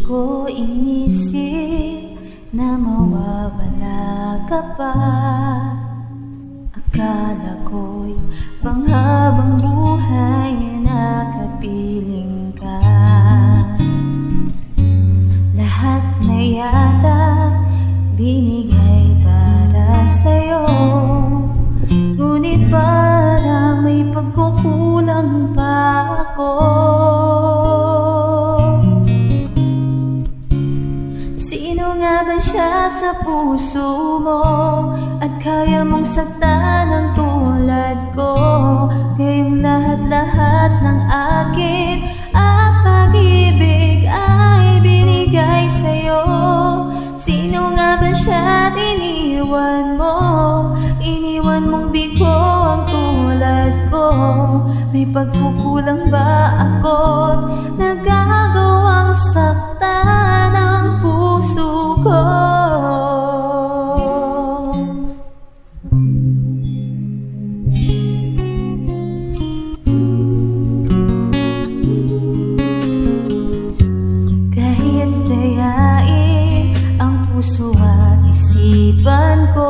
ko inisip na mawawala ka pa. Akala ko'y panghabang buhay na kapiling ka. Lahat na yata binigay para sa'yo, ngunit para may pagkukulang pa ako. Sino nga ba siya sa puso mo at kaya mong saktan ng tulad ko? Ngayong lahat-lahat ng akin at pag-ibig ay binigay sa'yo. Sino nga ba siya at iniwan mo? Iniwan mong bigo ang tulad ko. May pagkukulang ba ako't nagagawang saktan ang puso ko? Kahit dayain ang puso at isipan ko,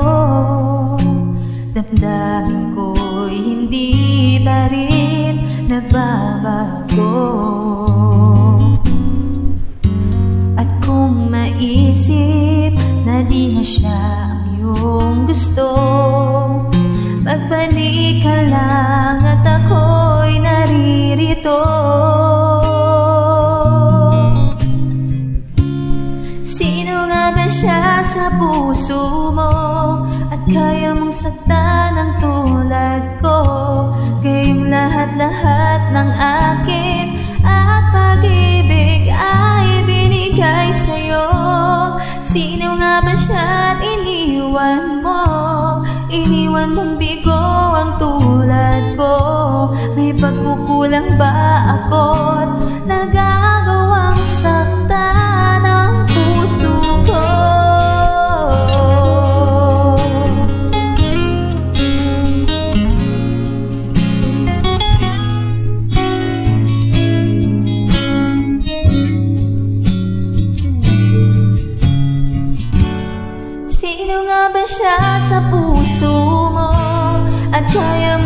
damdamin ko'y hindi pa rin nagbabago. At kung maisip na di na siya ang iyong gusto, magbalik ka lang at ako'y naririto. Sino nga ba siya sa puso mo at kaya mong saktan ng tulad ko? Ngayong lahat-lahat ng akin at pag-ibig ay binigay sa'yo. Sino nga ba siya at iniwan mo? Iniwan mong bigo ang tulad ko. May pagkukulang ba ako't nagagawang saktan ang puso ko? Sino nga ba siya sa puso mo at kaya